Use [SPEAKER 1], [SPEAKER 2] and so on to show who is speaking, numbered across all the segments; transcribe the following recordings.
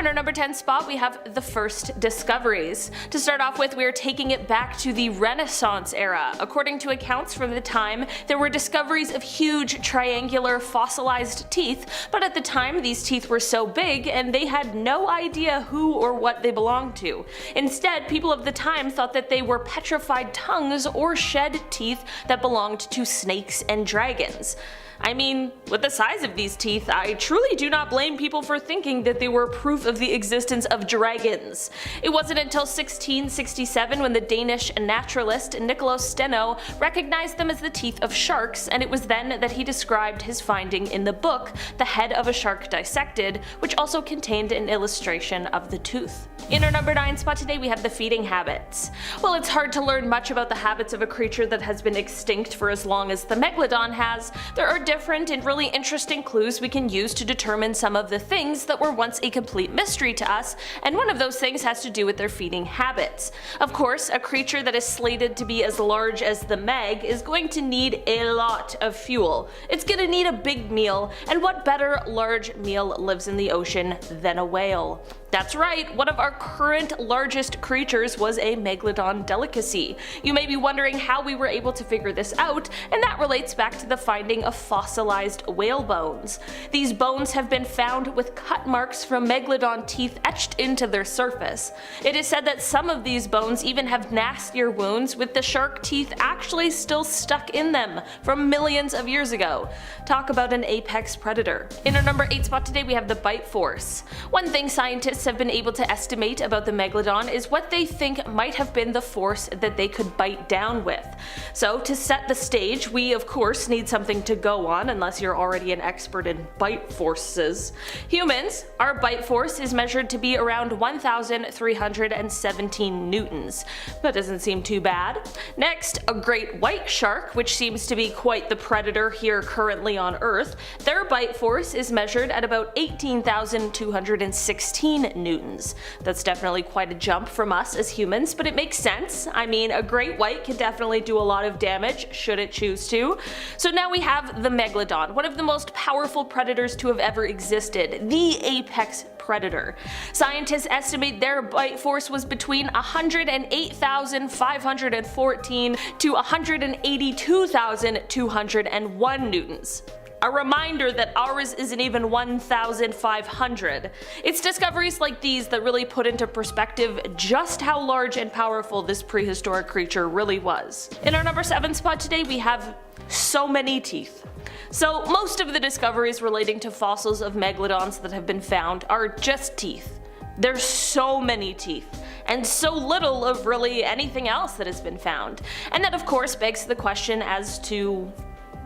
[SPEAKER 1] in our number 10 spot, we have the first discoveries. To start off with, we are taking it back to the Renaissance era. According to accounts from the time, there were discoveries of huge triangular fossilized teeth, but at the time these teeth were so big and they had no idea who or what they belonged to. Instead, people of the time thought that they were petrified tongues or shed teeth that belonged to snakes and dragons. I mean, with the size of these teeth, I truly do not blame people for thinking that they were proof of the existence of dragons. It wasn't until 1667 when the Danish naturalist Nicolaus Steno recognized them as the teeth of sharks, and it was then that he described his finding in the book The Head of a Shark Dissected, which also contained an illustration of the tooth. In our number 9 spot today, we have the feeding habits. While it's hard to learn much about the habits of a creature that has been extinct for as long as the Megalodon has, there are different and really interesting clues we can use to determine some of the things that were once a complete mystery to us, and one of those things has to do with their feeding habits. Of course, a creature that is slated to be as large as the Meg is going to need a lot of fuel. It's gonna need a big meal, and what better large meal lives in the ocean than a whale? That's right, one of our current largest creatures was a Megalodon delicacy. You may be wondering how we were able to figure this out, and that relates back to the finding of fossilized whale bones. These bones have been found with cut marks from Megalodon teeth etched into their surface. It is said that some of these bones even have nastier wounds, with the shark teeth actually still stuck in them from millions of years ago. Talk about an apex predator. In our number 8 spot today, we have the bite force. One thing scientists have been able to estimate about the Megalodon is what they think might have been the force that they could bite down with. So to set the stage, we of course need something to go on, unless you're already an expert in bite forces. Humans, our bite force is measured to be around 1,317 newtons. That doesn't seem too bad. Next, a great white shark, which seems to be quite the predator here currently on Earth, their bite force is measured at about 18,216 newtons. That's definitely quite a jump from us as humans, but it makes sense. I mean, a great white can definitely do a lot of damage should it choose to. So now we have the Megalodon, one of the most powerful predators to have ever existed, the apex predator. Scientists estimate their bite force was between 108,514 to 182,201 newtons. A reminder that ours isn't even 1,500. It's discoveries like these that really put into perspective just how large and powerful this prehistoric creature really was. In our number 7 spot today, we have so many teeth. So most of the discoveries relating to fossils of megalodons that have been found are just teeth. There's so many teeth, and so little of really anything else that has been found. And that of course begs the question as to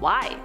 [SPEAKER 1] why?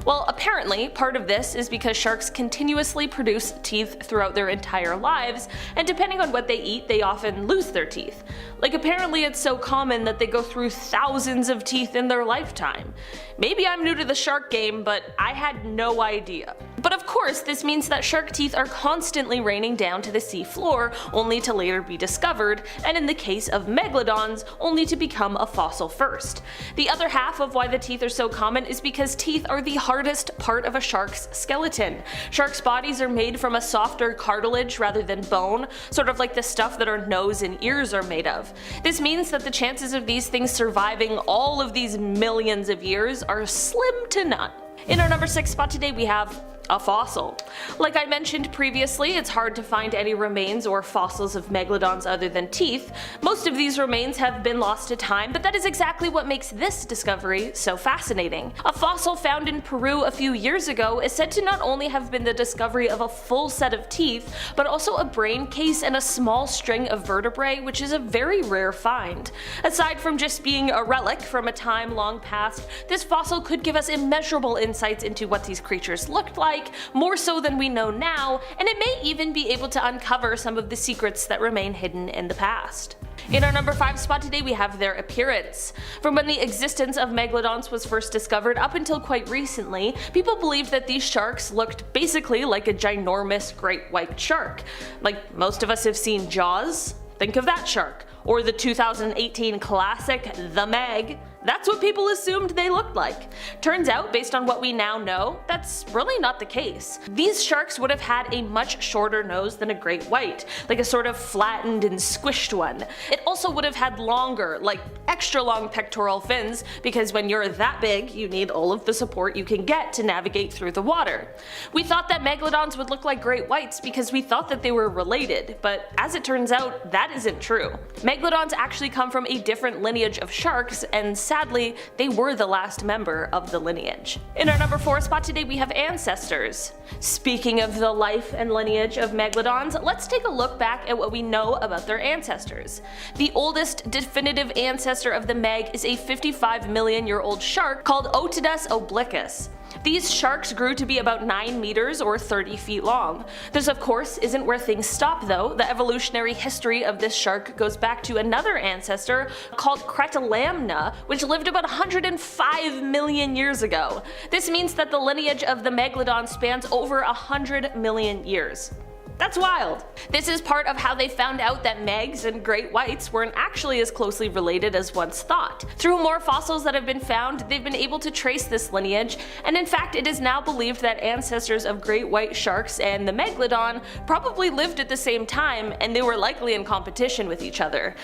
[SPEAKER 1] Well, apparently part of this is because sharks continuously produce teeth throughout their entire lives, and depending on what they eat, they often lose their teeth. Like, apparently it's so common that they go through thousands of teeth in their lifetime. Maybe I'm new to the shark game, but I had no idea. But of course, this means that shark teeth are constantly raining down to the sea floor, only to later be discovered, and in the case of megalodons, only to become a fossil first. The other half of why the teeth are so common is because teeth are the hardest part of a shark's skeleton. Sharks' bodies are made from a softer cartilage rather than bone, sort of like the stuff that our nose and ears are made of. This means that the chances of these things surviving all of these millions of years are slim to none. In our number 6 spot today, we have a fossil. Like I mentioned previously, it's hard to find any remains or fossils of megalodons other than teeth. Most of these remains have been lost to time, but that is exactly what makes this discovery so fascinating. A fossil found in Peru a few years ago is said to not only have been the discovery of a full set of teeth, but also a brain case and a small string of vertebrae, which is a very rare find. Aside from just being a relic from a time long past, this fossil could give us immeasurable insights into what these creatures looked like, more so than we know now, and it may even be able to uncover some of the secrets that remain hidden in the past. In our number 5 spot today, we have their appearance. From when the existence of megalodons was first discovered up until quite recently, people believed that these sharks looked basically like a ginormous great white shark. Like most of us have seen Jaws, think of that shark. Or the 2018 classic The Meg, That's what people assumed they looked like. Turns out, based on what we now know, that's really not the case. These sharks would have had a much shorter nose than a great white, like a sort of flattened and squished one. It also would have had longer, like extra long pectoral fins, because when you're that big, you need all of the support you can get to navigate through the water. We thought that megalodons would look like great whites because we thought that they were related, but as it turns out, that isn't true. Megalodons actually come from a different lineage of sharks, and sadly, they were the last member of the lineage. In our number 4 spot today, we have ancestors. Speaking of the life and lineage of megalodons, let's take a look back at what we know about their ancestors. The oldest definitive ancestor of the Meg is a 55 million year old shark called Otodus obliquus. These sharks grew to be about 9 meters or 30 feet long. This of course isn't where things stop though. The evolutionary history of this shark goes back to another ancestor called Cretalamna, which lived about 105 million years ago. This means that the lineage of the megalodon spans over 100 million years. That's wild. This is part of how they found out that megs and great whites weren't actually as closely related as once thought. Through more fossils that have been found, they've been able to trace this lineage, and in fact it is now believed that ancestors of great white sharks and the megalodon probably lived at the same time, and they were likely in competition with each other.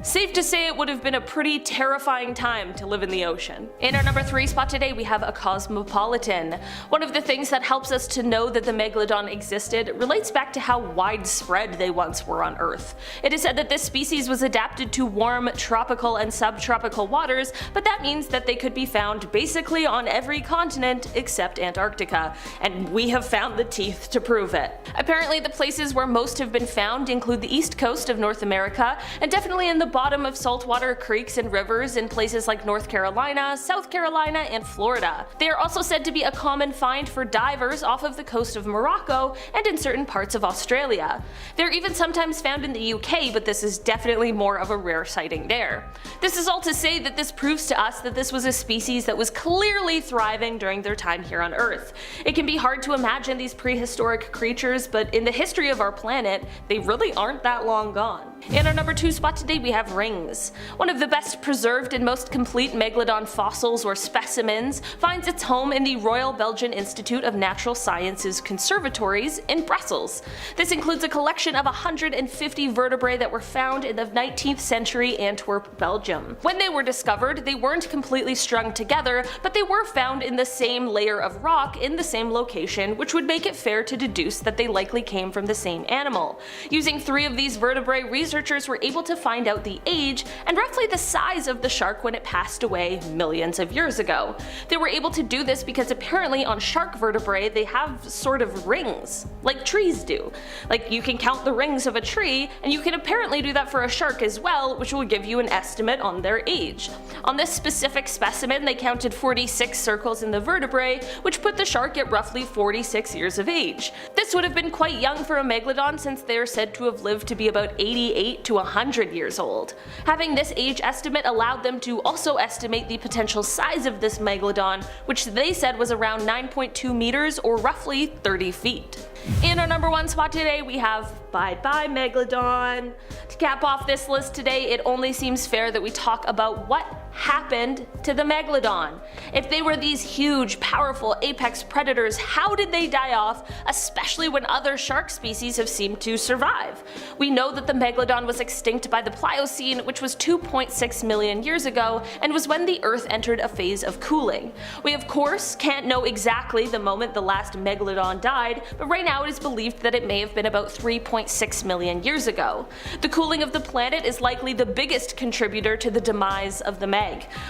[SPEAKER 1] Safe to say it would have been a pretty terrifying time to live in the ocean. In our number 3 spot today, we have a cosmopolitan. One of the things that helps us to know that the megalodon existed relates back to how widespread they once were on Earth. It is said that this species was adapted to warm tropical and subtropical waters, but that means that they could be found basically on every continent except Antarctica, and we have found the teeth to prove it. Apparently the places where most have been found include the east coast of North America, and definitely in the bottom of saltwater creeks and rivers in places like North Carolina, South Carolina, and Florida. They are also said to be a common find for divers off of the coast of Morocco and in certain parts of Australia. They're even sometimes found in the UK, but this is definitely more of a rare sighting there. This is all to say that this proves to us that this was a species that was clearly thriving during their time here on Earth. It can be hard to imagine these prehistoric creatures, but in the history of our planet, they really aren't that long gone. In our number 2 spot today, we have rings. One of the best preserved and most complete megalodon fossils or specimens finds its home in the Royal Belgian Institute of Natural Sciences Conservatories in Brussels. This includes a collection of 150 vertebrae that were found in the 19th century Antwerp, Belgium. When they were discovered, they weren't completely strung together, but they were found in the same layer of rock in the same location, which would make it fair to deduce that they likely came from the same animal. Using 3 of these vertebrae, researchers were able to find out the age and roughly the size of the shark when it passed away millions of years ago. They were able to do this because apparently on shark vertebrae they have sort of rings, like trees do. Like you can count the rings of a tree, and you can apparently do that for a shark as well, which will give you an estimate on their age. On this specific specimen they counted 46 circles in the vertebrae, which put the shark at roughly 46 years of age. This would have been quite young for a megalodon since they are said to have lived to be about 88 to 100 years old. Having this age estimate allowed them to also estimate the potential size of this megalodon, which they said was around 9.2 meters or roughly 30 feet. In our number 1 spot today, we have Bye Bye Megalodon. To cap off this list today, it only seems fair that we talk about what happened to the megalodon. If they were these huge, powerful apex predators, how did they die off, especially when other shark species have seemed to survive? We know that the megalodon was extinct by the Pliocene, which was 2.6 million years ago, and was when the Earth entered a phase of cooling. We of course can't know exactly the moment the last megalodon died, but right now it is believed that it may have been about 3.6 million years ago. The cooling of the planet is likely the biggest contributor to the demise of the Meg.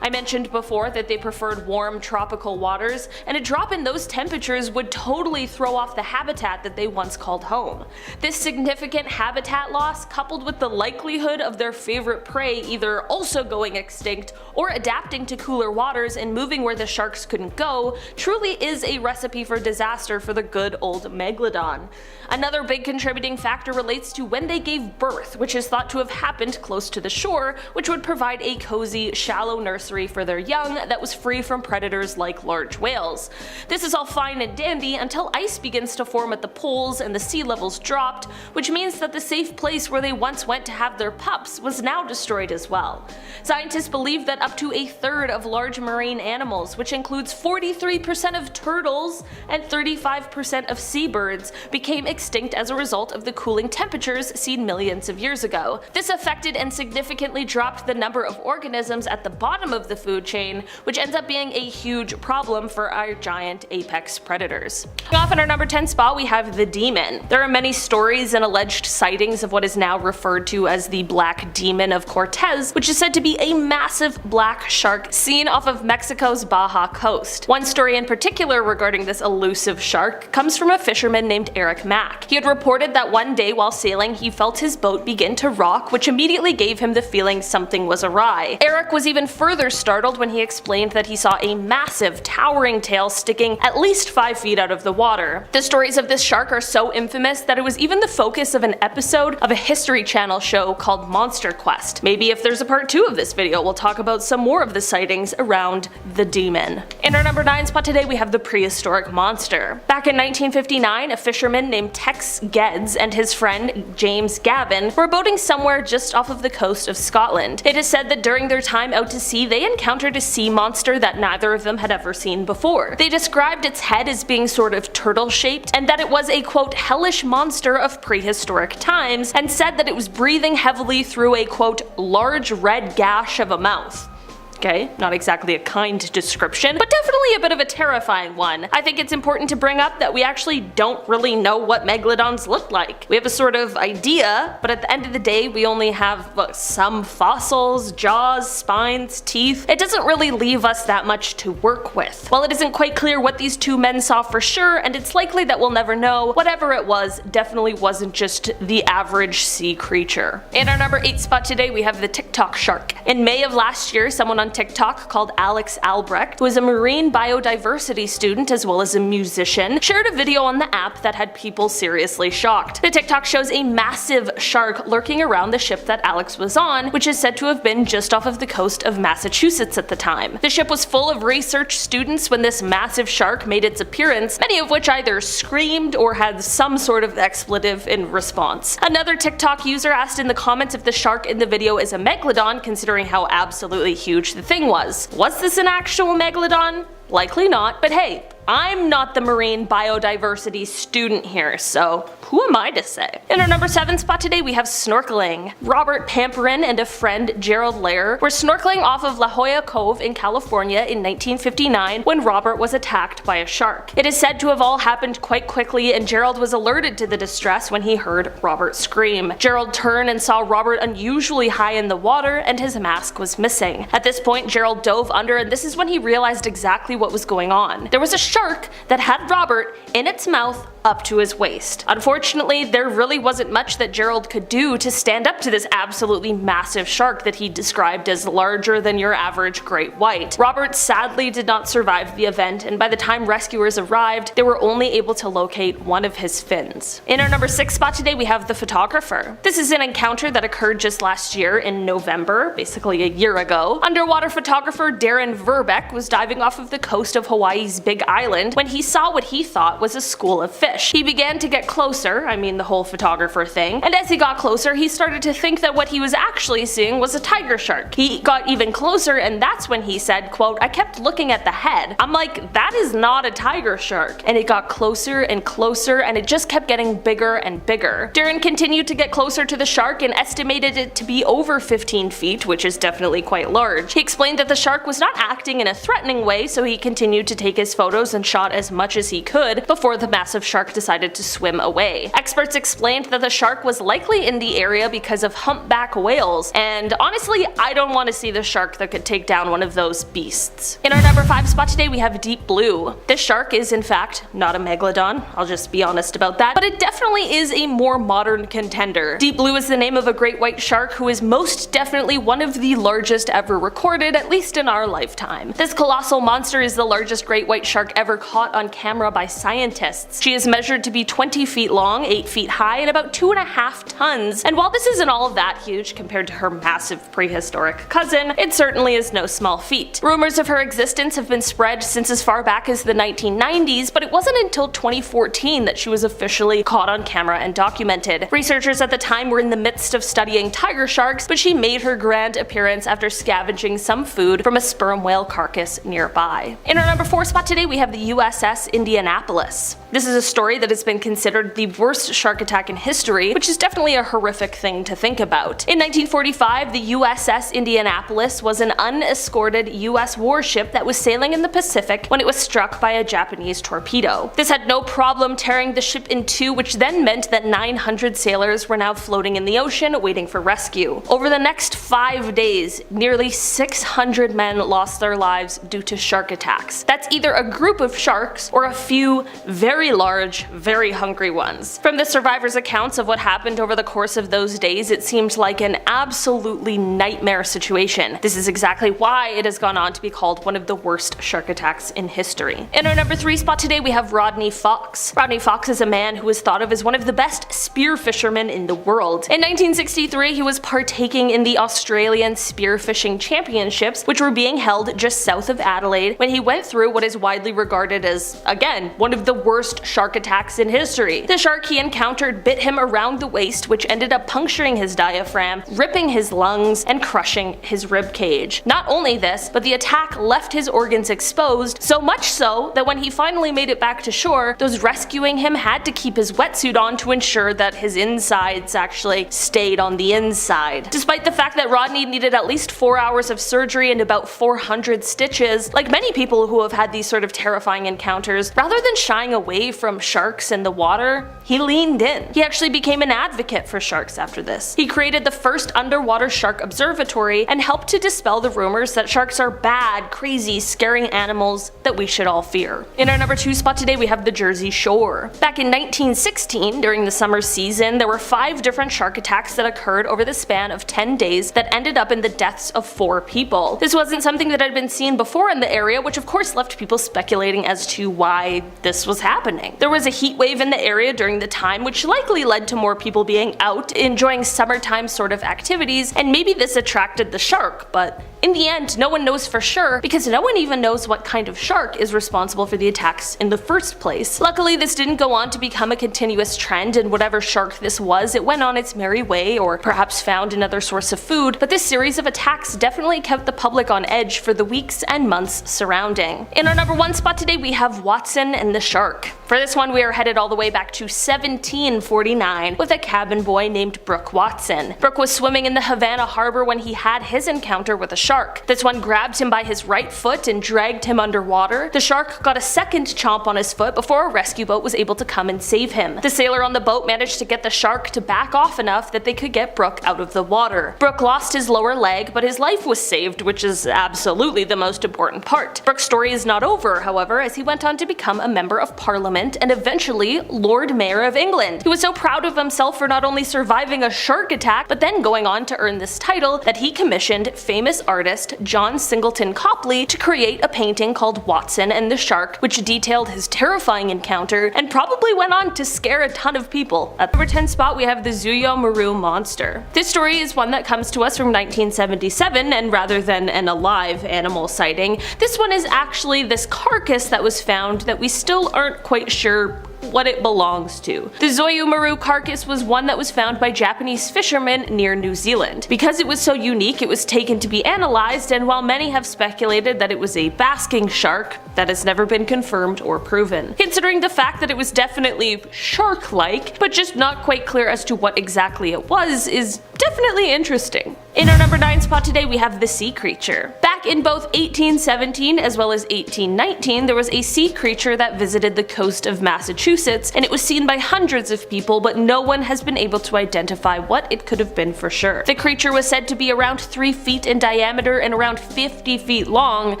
[SPEAKER 1] I mentioned before that they preferred warm tropical waters, and a drop in those temperatures would totally throw off the habitat that they once called home. This significant habitat loss, coupled with the likelihood of their favorite prey either also going extinct or adapting to cooler waters and moving where the sharks couldn't go, truly is a recipe for disaster for the good old megalodon. Megalodon. Another big contributing factor relates to when they gave birth, which is thought to have happened close to the shore, which would provide a cozy, shallow nursery for their young that was free from predators like large whales. This is all fine and dandy until ice begins to form at the poles and the sea levels dropped, which means that the safe place where they once went to have their pups was now destroyed as well. Scientists believe that up to a third of large marine animals, which includes 43% of turtles and 35% of seabirds, became extinct as a result of the cooling temperatures seen millions of years ago. This affected and significantly dropped the number of organisms at the bottom of the food chain, which ends up being a huge problem for our giant apex predators. Off in our number 10 spot, we have the demon. There are many stories and alleged sightings of what is now referred to as the Black Demon of Cortez, which is said to be a massive black shark seen off of Mexico's Baja coast. One story in particular regarding this elusive shark comes from a fisherman named Eric Mack. He had reported that one day while sailing he felt his boat begin to rock, which immediately gave him the feeling something was awry. Eric was even further startled when he explained that he saw a massive, towering tail sticking at least 5 feet out of the water. The stories of this shark are so infamous that it was even the focus of an episode of a History Channel show called Monster Quest. Maybe if there's a part 2 of this video, we'll talk about some more of the sightings around the demon. In our number 9 spot today, we have the prehistoric monster. Back in 1959, a fisherman named Tex Geddes and his friend James Gavin were boating somewhere just off of the coast of Scotland. It is said that during their time out to sea, they encountered a sea monster that neither of them had ever seen before. They described its head as being sort of turtle-shaped, and that it was a quote hellish monster of prehistoric times, and said that it was breathing heavily through a quote large red gash of a mouth. Okay, not exactly a kind description, but definitely a bit of a terrifying one. I think it's important to bring up that we actually don't really know what megalodons look like. We have a sort of idea, but at the end of the day we only have some fossils, jaws, spines, teeth. It doesn't really leave us that much to work with. While it isn't quite clear what these two men saw for sure, and it's likely that we'll never know, whatever it was definitely wasn't just the average sea creature. In our number 8 spot today, we have the TikTok shark. In May of last year, someone on TikTok called Alex Albrecht, who is a marine biodiversity student as well as a musician, shared a video on the app that had people seriously shocked. The TikTok shows a massive shark lurking around the ship that Alex was on, which is said to have been just off of the coast of Massachusetts at the time. The ship was full of research students when this massive shark made its appearance, many of which either screamed or had some sort of expletive in response. Another TikTok user asked in the comments if the shark in the video is a megalodon, considering how absolutely huge the thing was. Was this an actual megalodon? Likely not, but hey, I'm not the marine biodiversity student here, so who am I to say? In our number 7 spot today, we have snorkeling. Robert Pamperin and a friend, Gerald Lair, were snorkeling off of La Jolla Cove in California in 1959 when Robert was attacked by a shark. It is said to have all happened quite quickly, and Gerald was alerted to the distress when he heard Robert scream. Gerald turned and saw Robert unusually high in the water, and his mask was missing. At this point, Gerald dove under, and this is when he realized exactly what was going on. There was a shark that had Robert in its mouth up to his waist. Unfortunately, there really wasn't much that Gerald could do to stand up to this absolutely massive shark that he described as larger than your average great white. Robert sadly did not survive the event, and by the time rescuers arrived, they were only able to locate one of his fins. In our number 6 spot today, we have the photographer. This is an encounter that occurred just last year in November, basically a year ago. Underwater photographer Darren Verbeck was diving off of the coast of Hawaii's Big Island when he saw what he thought was a school of fish. He began to get closer, I mean the whole photographer thing, and as he got closer he started to think that what he was actually seeing was a tiger shark. He got even closer, and that's when he said, quote, "I kept looking at the head. I'm like, that is not a tiger shark." And it got closer and closer, and it just kept getting bigger and bigger. Darren continued to get closer to the shark and estimated it to be over 15 feet, which is definitely quite large. He explained that the shark was not acting in a threatening way, so he continued to take his photos and shot as much as he could before the massive shark decided to swim away. Experts explained that the shark was likely in the area because of humpback whales, and honestly, I don't want to see the shark that could take down one of those beasts. In our number 5 spot today, we have deep blue. This shark is in fact not a megalodon, I'll just be honest about that, but it definitely is a more modern contender. Deep blue is the name of a great white shark who is most definitely one of the largest ever recorded, at least in our lifetime. This colossal monster is the largest great white shark ever caught on camera by scientists. She is measured to be 20 feet long, 8 feet high, and about 2.5 tons. And while this isn't all that huge compared to her massive prehistoric cousin, it certainly is no small feat. Rumors of her existence have been spread since as far back as the 1990s, but it wasn't until 2014 that she was officially caught on camera and documented. Researchers at the time were in the midst of studying tiger sharks, but she made her grand appearance after scavenging some food from a sperm whale carcass nearby. In our number 4 spot today, we have the USS Indianapolis. This is a story that has been considered the worst shark attack in history, which is definitely a horrific thing to think about. In 1945, the USS Indianapolis was an unescorted US warship that was sailing in the Pacific when it was struck by a Japanese torpedo. This had no problem tearing the ship in two, which then meant that 900 sailors were now floating in the ocean waiting for rescue. Over the next 5 days, nearly 600 men lost their lives due to shark attacks. That's either a group of sharks or a few very large, very hungry ones. From the survivors' accounts of what happened over the course of those days, it seemed like an absolutely nightmare situation. This is exactly why it has gone on to be called one of the worst shark attacks in history. In our number 3 spot today, we have Rodney Fox. Rodney Fox is a man who is thought of as one of the best spear fishermen in the world. In 1963, he was partaking in the Australian Spearfishing Championships, which were being held just south of Adelaide, when he went through what is widely regarded as, again, one of the worst shark attacks in history. The shark he encountered bit him around the waist, which ended up puncturing his diaphragm, ripping his lungs, and crushing his rib cage. Not only this, but the attack left his organs exposed, so much so that when he finally made it back to shore, those rescuing him had to keep his wetsuit on to ensure that his insides actually stayed on the inside. Despite the fact that Rodney needed at least 4 hours of surgery and about 400 stitches, like many people who have had these sort of terrifying encounters, rather than shying away from sharks and the water, he leaned in. He actually became an advocate for sharks after this. He created the first underwater shark observatory and helped to dispel the rumors that sharks are bad, crazy, scary animals that we should all fear. In our number 2 spot today, we have the Jersey Shore. Back in 1916, during the summer season, there were 5 different shark attacks that occurred over the span of 10 days that ended up in the deaths of 4 people. This wasn't something that had been seen before in the area, which of course left people speculating as to why this was happening. There was a heat wave in the area during the time, which likely led to more people being out, enjoying summertime sort of activities, and maybe this attracted the shark, but in the end, no one knows for sure because no one even knows what kind of shark is responsible for the attacks in the first place. Luckily, this didn't go on to become a continuous trend, and whatever shark this was, it went on its merry way or perhaps found another source of food, but this series of attacks definitely kept the public on edge for the weeks and months surrounding. In our number 1 spot today, we have Watson and the Shark. For this one, we are headed all the way back to 1749 with a cabin boy named Brooke Watson. Brooke was swimming in the Havana harbor when he had his encounter with a shark. This one grabbed him by his right foot and dragged him underwater. The shark got a second chomp on his foot before a rescue boat was able to come and save him. The sailor on the boat managed to get the shark to back off enough that they could get Brooke out of the water. Brooke lost his lower leg, but his life was saved, which is absolutely the most important part. Brooke's story is not over, however, as he went on to become a member of Parliament and eventually Lord Mayor of England. He was so proud of himself for not only surviving a shark attack, but then going on to earn this title that he commissioned famous artist John Singleton Copley to create a painting called Watson and the Shark, which detailed his terrifying encounter and probably went on to scare a ton of people. At the number 10 spot, we have the Zuyo Maru monster. This story is one that comes to us from 1977, and rather than an alive animal sighting, this one is actually this carcass that was found that we still aren't quite sure what it belongs to. The Zuyo Maru carcass was one that was found by Japanese fishermen near New Zealand. Because it was so unique, it was taken to be analyzed, and while many have speculated that it was a basking shark, that has never been confirmed or proven. Considering the fact that it was definitely shark-like, but just not quite clear as to what exactly it was, is definitely interesting. In our number 9 spot today, we have the sea creature. Back in both 1817 as well as 1819, there was a sea creature that visited the coast of Massachusetts, and it was seen by hundreds of people, but no one has been able to identify what it could have been for sure. The creature was said to be around 3 feet in diameter and around 50 feet long,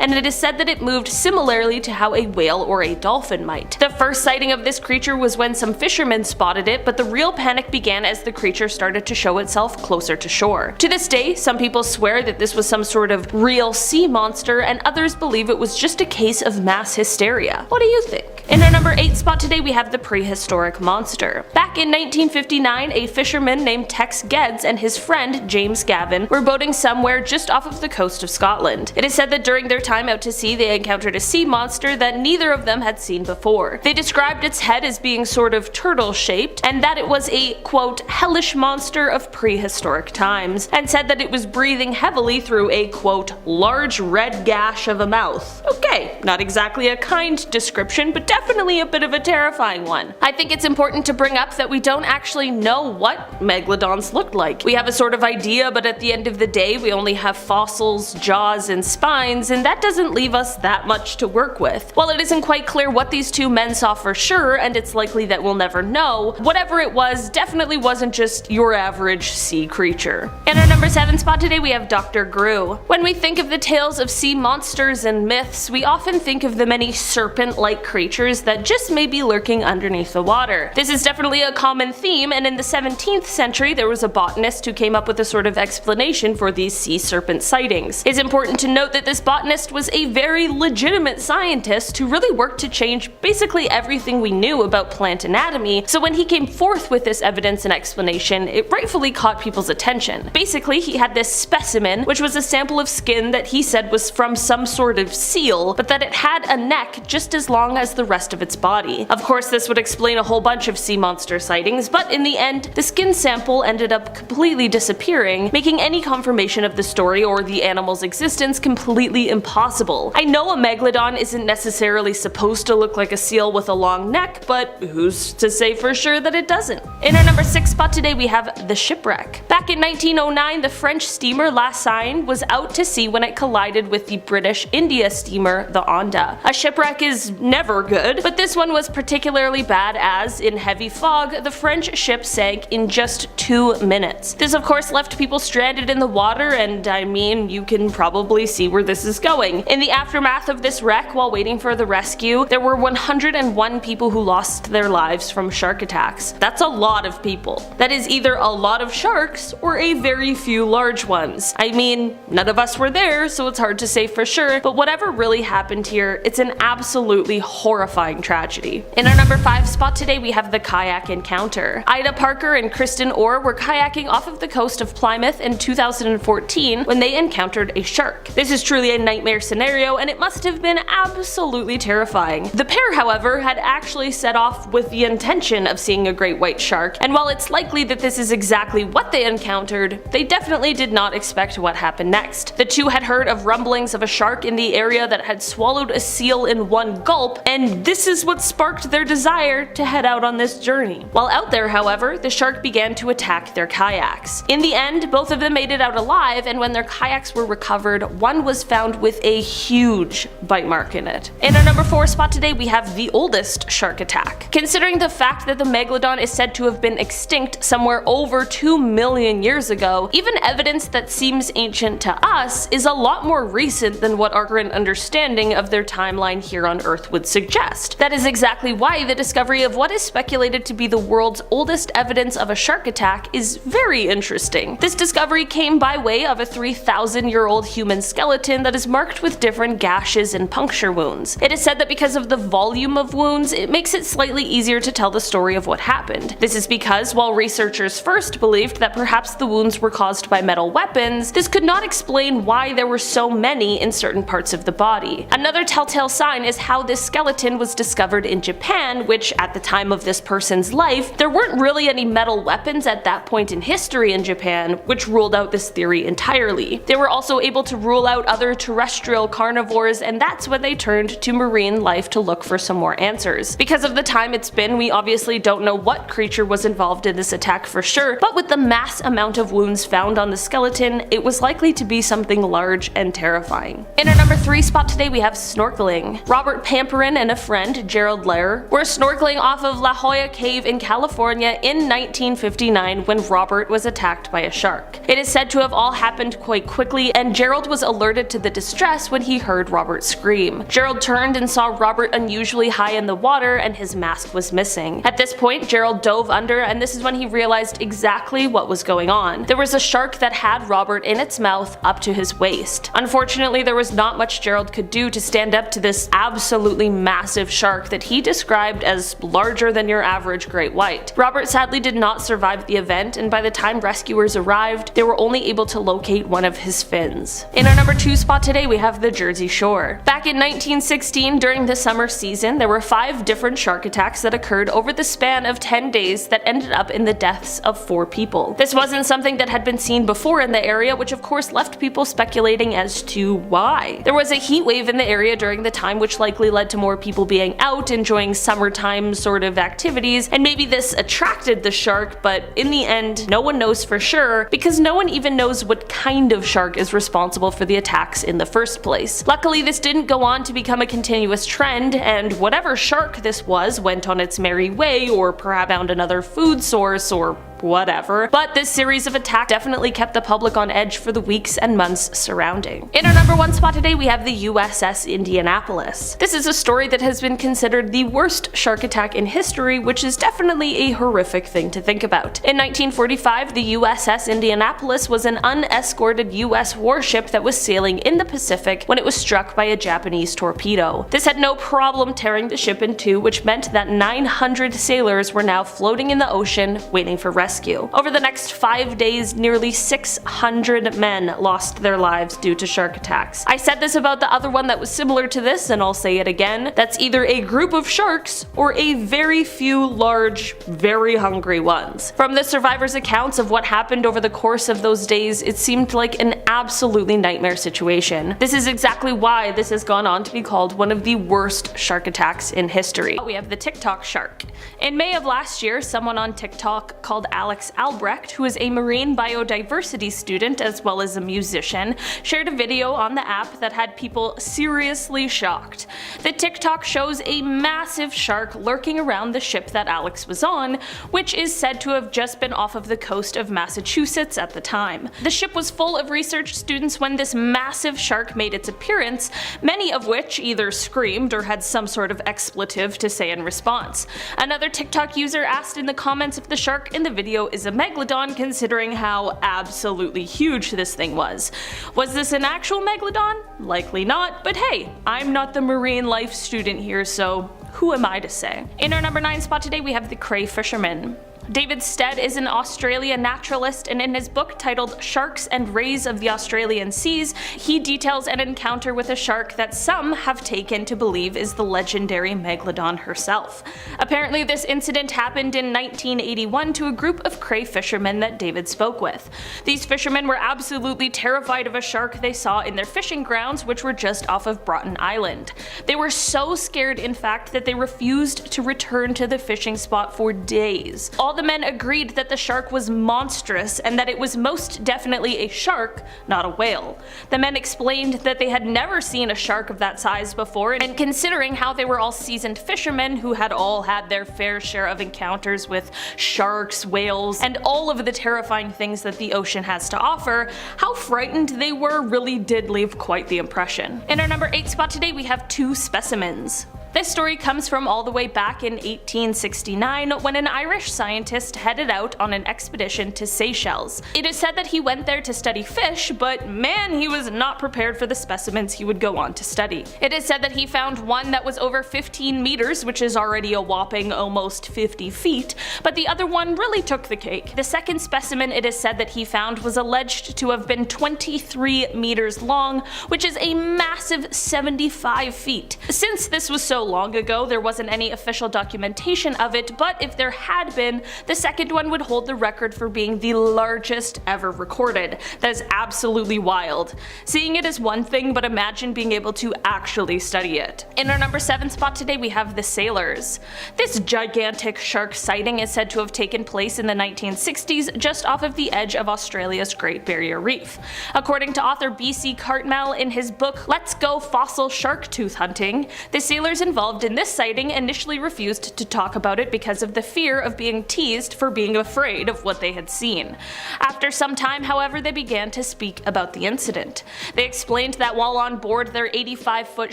[SPEAKER 1] and it is said that it moved similarly to how a whale or a dolphin might. The first sighting of this creature was when some fishermen spotted it, but the real panic began as the creature started to show itself closer to shore. To this day, some people swear that this was some sort of real sea monster, and others believe it was just a case of mass hysteria. What do you think? In our number 8 spot today we have the prehistoric monster. Back in 1959, a fisherman named Tex Geddes and his friend James Gavin were boating somewhere just off of the coast of Scotland. It is said that during their time out to sea they encountered a sea monster that neither of them had seen before. They described its head as being sort of turtle-shaped, and that it was a, quote, hellish monster of prehistoric times, and said that it was breathing heavily through a, quote, large red gash of a mouth. Okay, not exactly a kind description, but definitely a bit of a terrifying one. I think it's important to bring up that we don't actually know what megalodons looked like. We have a sort of idea, but at the end of the day we only have fossils, jaws, and spines, and that doesn't leave us that much to work with. While it isn't quite clear what these two men saw for sure, and it's likely that we'll never know, whatever it was definitely wasn't just your average sea creature. In our number 7 spot today we have Dr. Gru. When we think of the tales of sea monsters and myths, we often think of the many serpent-like creatures that just may be lurking underneath the water. This is definitely a common theme, and in the 17th century there was a botanist who came up with a sort of explanation for these sea serpent sightings. It's important to note that this botanist was a very legitimate scientist who really worked to change basically everything we knew about plant anatomy, so when he came forth with this evidence and explanation, it rightfully caught people's attention. Basically, he had this specimen, which was a sample of skin that he said was from some sort of seal, but that it had a neck just as long as the rest of its body. Of course, this would explain a whole bunch of sea monster sightings, but in the end, the skin sample ended up completely disappearing, making any confirmation of the story or the animal's existence completely impossible. I know a megalodon isn't necessarily supposed to look like a seal with a long neck, but who's to say for sure that it doesn't? In our number 6 spot today we have the shipwreck. Back in 1909, the French steamer La Seine was out to sea when it collided with the British India steamer the Onda. A shipwreck is never good, but this one was particularly bad as, in heavy fog, the French ship sank in just 2 minutes. This of course left people stranded in the water, and I mean, you can probably see where this is going. In the aftermath of this wreck, while waiting for the rescue, there were 101 people who lost their lives from shark attacks. That's a lot of people. That is either a lot of sharks or a very few large ones. I mean, none of us were there, so it's hard to say for sure, but whatever really happened here, it's an absolutely horrifying tragedy. In our number 5 spot today we have the kayak encounter. Ida Parker and Kristen Orr were kayaking off of the coast of Plymouth in 2014 when they encountered a shark. This is truly a nightmare scenario, and it must have been absolutely terrifying. The pair, however, had actually set off with the intention of seeing a great white shark, and while it's likely that this is exactly what they encountered, they definitely did not expect what happened next. The two had heard of rumblings of a shark in the area that had swallowed a seal in one gulp, and this is what sparked their desire to head out on this journey. While out there, however, the shark began to attack their kayaks. In the end, both of them made it out alive, and when their kayaks were recovered, one was found with a huge bite mark in it. In our number 4 spot today we have the oldest shark attack. Considering the fact that the megalodon is said to have been extinct somewhere over 2 million years ago, even evidence that seems ancient to us is a lot more recent than what our current understanding of their timeline here on Earth would suggest. That is exactly why the discovery of what is speculated to be the world's oldest evidence of a shark attack is very interesting. This discovery came by way of a 3,000-year-old human skeleton that is marked with different gashes and puncture wounds. It is said that because of the volume of wounds, it makes it slightly easier to tell the story of what happened. This is because while researchers first believed that perhaps the wounds were caused by metal weapons, this could not explain why there were so many in certain parts of the body. Another telltale sign is how this skeleton was discovered in Japan, which at the time of this person's life, there weren't really any metal weapons at that point in history in Japan, which ruled out this theory entirely. They were also able to rule out other terrestrial carnivores, and that's when they turned to marine life to look for some more answers. Because of the time it's been, we obviously don't know what creature was involved in this attack for sure, but with the mass amount of wounds found on the skeleton, it was likely to be something large and terrifying. In our number 3 spot today we have snorkeling. Robert Pamperin and a friend, Gerald Lair, were snorkeling off of La Jolla Cave in California in 1959 when Robert was attacked by a shark. It is said to have all happened quite quickly, and Gerald was alerted to the distress when he heard Robert scream. Gerald turned and saw Robert unusually high in the water, and his mask was missing. At this point, Gerald dove under, and this is when he realized exactly what was going on. There was a shark that had Robert in its mouth up to his waist. Unfortunately, there was not much Gerald could do to stand up to this absolutely massive massive shark that he described as larger than your average great white. Robert sadly did not survive the event, and by the time rescuers arrived, they were only able to locate one of his fins. In our number 2 spot today, we have the Jersey Shore. Back in 1916, during the summer season, there were 5 different shark attacks that occurred over the span of 10 days that ended up in the deaths of 4 people. This wasn't something that had been seen before in the area, which of course left people speculating as to why. There was a heat wave in the area during the time, which likely led to more people being out, enjoying summertime sort of activities, and maybe this attracted the shark, but in the end, no one knows for sure, because no one even knows what kind of shark is responsible for the attacks in the first place. Luckily, this didn't go on to become a continuous trend, and whatever shark this was went on its merry way, or perhaps found another food source, or whatever, but this series of attacks definitely kept the public on edge for the weeks and months surrounding. In our number 1 spot today, we have the USS Indianapolis. This is a story that has been considered the worst shark attack in history, which is definitely a horrific thing to think about. In 1945, the USS Indianapolis was an unescorted US warship that was sailing in the Pacific when it was struck by a Japanese torpedo. This had no problem tearing the ship in two, which meant that 900 sailors were now floating in the ocean waiting for rescue. Over the next 5 days, nearly 600 men lost their lives due to shark attacks. I said this about the other one that was similar to this, and I'll say it again. That's either a group of sharks or a very few large, very hungry ones. From the survivors' accounts of what happened over the course of those days, it seemed like an absolutely nightmare situation. This is exactly why this has gone on to be called one of the worst shark attacks in history. We have the TikTok shark. In May of last year, someone on TikTok called Alex Albrecht, who is a marine biodiversity student as well as a musician, shared a video on the app that had people seriously shocked. The TikTok shows a massive shark lurking around the ship that Alex was on, which is said to have just been off of the coast of Massachusetts at the time. The ship was full of research students when this massive shark made its appearance, many of which either screamed or had some sort of expletive to say in response. Another TikTok user asked in the comments if the shark in the video is a megalodon, considering how absolutely huge this thing was. Was this an actual megalodon? Likely not, but hey, I'm not the marine life student here, so who am I to say? In our number 9 spot today, we have the cray fisherman. David Stead is an Australian naturalist, and in his book titled Sharks and Rays of the Australian Seas, he details an encounter with a shark that some have taken to believe is the legendary Megalodon herself. Apparently, this incident happened in 1981 to a group of cray fishermen that David spoke with. These fishermen were absolutely terrified of a shark they saw in their fishing grounds, which were just off of Broughton Island. They were so scared, in fact, that they refused to return to the fishing spot for days. All the men agreed that the shark was monstrous and that it was most definitely a shark, not a whale. The men explained that they had never seen a shark of that size before, and considering how they were all seasoned fishermen who had all had their fair share of encounters with sharks, whales, and all of the terrifying things that the ocean has to offer, how frightened they were really did leave quite the impression. In our number 8 spot today, we have 2 specimens. This story comes from all the way back in 1869 when an Irish scientist headed out on an expedition to Seychelles. It is said that he went there to study fish, but man, he was not prepared for the specimens he would go on to study. It is said that he found one that was over 15 meters, which is already a whopping almost 50 feet, but the other one really took the cake. The second specimen it is said that he found was alleged to have been 23 meters long, which is a massive 75 feet. Since this was so long ago, there wasn't any official documentation of it, but if there had been, the second one would hold the record for being the largest ever recorded. That is absolutely wild. Seeing it is one thing, but imagine being able to actually study it. In our number 7 spot today, we have the sailors. This gigantic shark sighting is said to have taken place in the 1960s just off of the edge of Australia's Great Barrier Reef. According to author B.C. Cartmel in his book Let's Go Fossil Shark Tooth Hunting, the sailors involved in this sighting initially refused to talk about it because of the fear of being teased for being afraid of what they had seen. After some time, however, they began to speak about the incident. They explained that while on board their 85-foot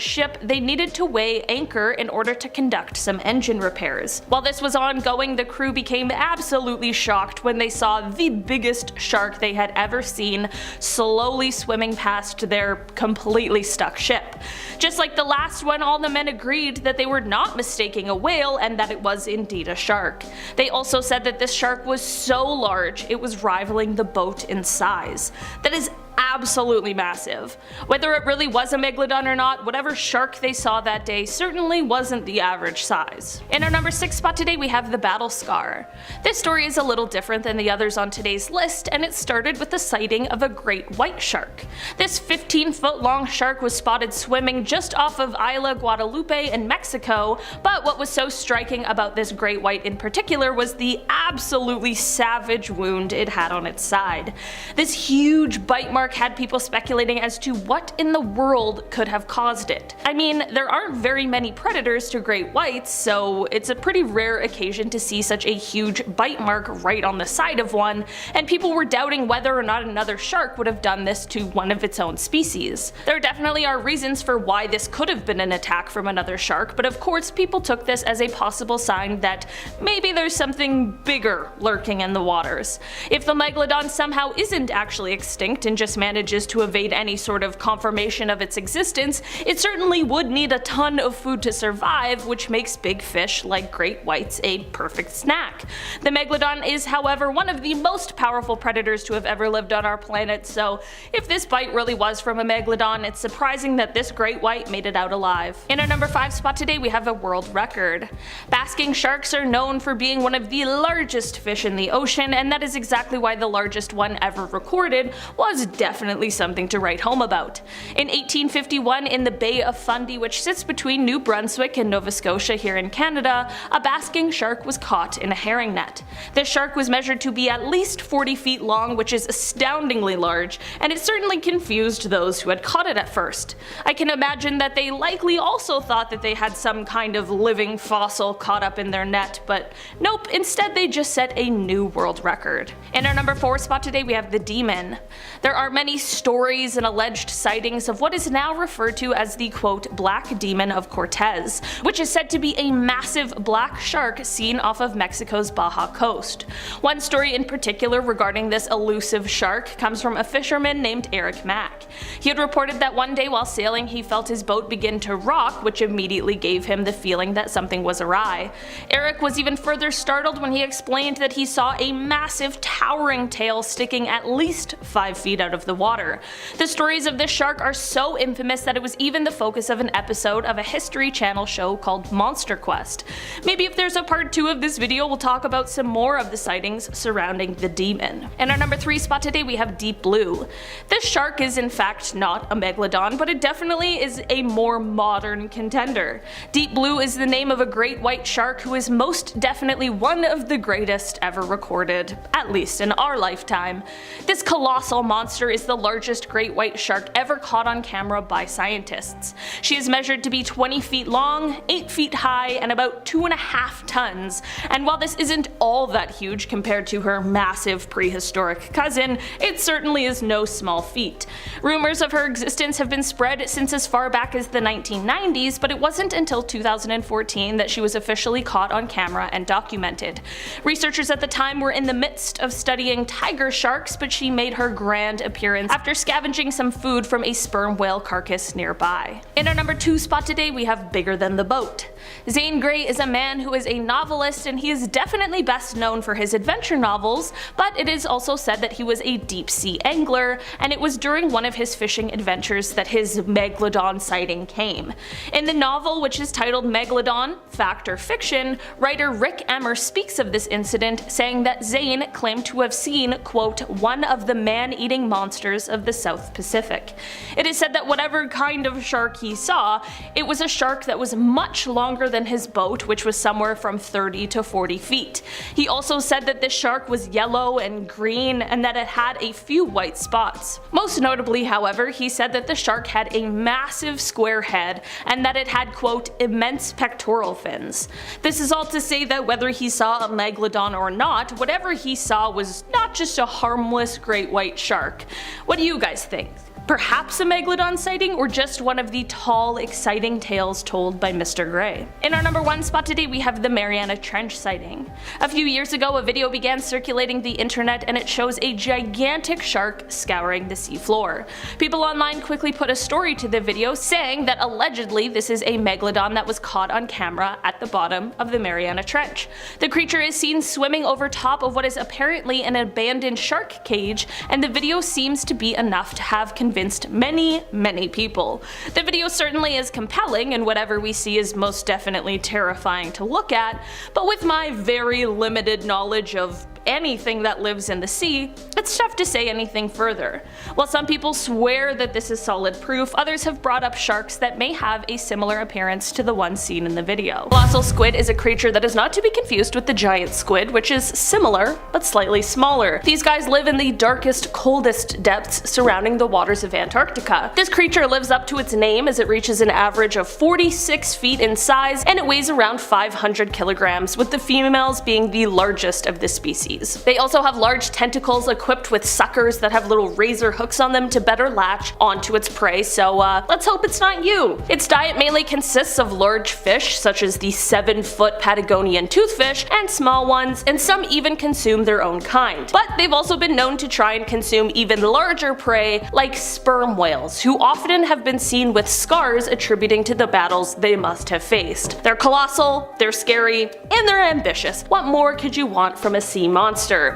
[SPEAKER 1] ship, they needed to weigh anchor in order to conduct some engine repairs. While this was ongoing, the crew became absolutely shocked when they saw the biggest shark they had ever seen slowly swimming past their completely stuck ship. Just like the last one, all the men agreed agreed that they were not mistaking a whale and that it was indeed a shark. They also said that this shark was so large it was rivaling the boat in size. That is absolutely massive. Whether it really was a Megalodon or not, whatever shark they saw that day certainly wasn't the average size. In our number 6 spot today we have the battle scar. This story is a little different than the others on today's list, and it started with the sighting of a great white shark. This 15-foot long shark was spotted swimming just off of Isla Guadalupe in Mexico, but what was so striking about this great white in particular was the absolutely savage wound it had on its side. This huge bite mark had people speculating as to what in the world could have caused it. I mean, there aren't very many predators to great whites, so it's a pretty rare occasion to see such a huge bite mark right on the side of one, and people were doubting whether or not another shark would have done this to one of its own species. There definitely are reasons for why this could have been an attack from another shark, but of course people took this as a possible sign that maybe there's something bigger lurking in the waters. If the Megalodon somehow isn't actually extinct and just manages to evade any sort of confirmation of its existence, it certainly would need a ton of food to survive, which makes big fish like great whites a perfect snack. The Megalodon is, however, one of the most powerful predators to have ever lived on our planet, so if this bite really was from a Megalodon, it's surprising that this great white made it out alive. In our number 5 spot today we have a world record. Basking sharks are known for being one of the largest fish in the ocean, and that is exactly why the largest one ever recorded was definitely something to write home about. In 1851, in the Bay of Fundy, which sits between New Brunswick and Nova Scotia here in Canada, a basking shark was caught in a herring net. This shark was measured to be at least 40 feet long, which is astoundingly large, and it certainly confused those who had caught it at first. I can imagine that they likely also thought that they had some kind of living fossil caught up in their net, but nope, instead they just set a new world record. In our number 4 spot today we have the demon. There are many stories and alleged sightings of what is now referred to as the quote Black Demon of Cortez, which is said to be a massive black shark seen off of Mexico's Baja coast. One story in particular regarding this elusive shark comes from a fisherman named Eric Mack. He had reported that one day while sailing he felt his boat begin to rock, which immediately gave him the feeling that something was awry. Eric was even further startled when he explained that he saw a massive towering tail sticking at least 5 feet out of the water. The stories of this shark are so infamous that it was even the focus of an episode of a History Channel show called Monster Quest. Maybe if there's a part 2 of this video we'll talk about some more of the sightings surrounding the demon. In our number 3 spot today we have Deep Blue. This shark is in fact not a Megalodon, but it definitely is a more modern contender. Deep Blue is the name of a great white shark who is most definitely one of the greatest ever recorded, at least in our lifetime. This colossal monster is the largest great white shark ever caught on camera by scientists. She is measured to be 20 feet long, 8 feet high, and about 2.5 tons, and while this isn't all that huge compared to her massive prehistoric cousin, it certainly is no small feat. Rumors of her existence have been spread since as far back as the 1990s, but it wasn't until 2014 that she was officially caught on camera and documented. Researchers at the time were in the midst of studying tiger sharks, but she made her grand appearance after scavenging some food from a sperm whale carcass nearby. In our number 2 spot today we have Bigger Than the Boat. Zane Grey is a man who is a novelist, and he is definitely best known for his adventure novels, but it is also said that he was a deep sea angler, and it was during one of his fishing adventures that his Megalodon sighting came. In the novel, which is titled Megalodon, Fact or Fiction, writer Rick Emmer speaks of this incident, saying that Zane claimed to have seen, quote, one of the man-eating monsters of the South Pacific. It is said that whatever kind of shark he saw, it was a shark that was much longer than his boat, which was somewhere from 30 to 40 feet. He also said that this shark was yellow and green, and that it had a few white spots. Most notably, however, he said that the shark had a massive square head, and that it had, quote, immense pectoral fins. This is all to say that whether he saw a Megalodon or not, whatever he saw was not just a harmless great white shark. What do you guys think? Perhaps a Megalodon sighting, or just one of the tall, exciting tales told by Mr. Gray. In our number 1 spot today, we have the Mariana Trench sighting. A few years ago, a video began circulating the internet and it shows a gigantic shark scouring the seafloor. People online quickly put a story to the video saying that allegedly this is a Megalodon that was caught on camera at the bottom of the Mariana Trench. The creature is seen swimming over top of what is apparently an abandoned shark cage, and the video seems to be enough to have convinced many people. The video certainly is compelling, and whatever we see is most definitely terrifying to look at, but with my very limited knowledge of anything that lives in the sea, it's tough to say anything further. While some people swear that this is solid proof, others have brought up sharks that may have a similar appearance to the one seen in the video. Colossal squid is a creature that is not to be confused with the giant squid, which is similar but slightly smaller. These guys live in the darkest, coldest depths surrounding the waters of Antarctica. This creature lives up to its name as it reaches an average of 46 feet in size and it weighs around 500 kilograms, with the females being the largest of the species. They also have large tentacles equipped with suckers that have little razor hooks on them to better latch onto its prey, so let's hope it's not you. Its diet mainly consists of large fish such as the 7-foot Patagonian toothfish and small ones, and some even consume their own kind. But they've also been known to try and consume even larger prey like sperm whales, who often have been seen with scars attributing to the battles they must have faced. They're colossal, they're scary, and they're ambitious. What more could you want from a sea monster?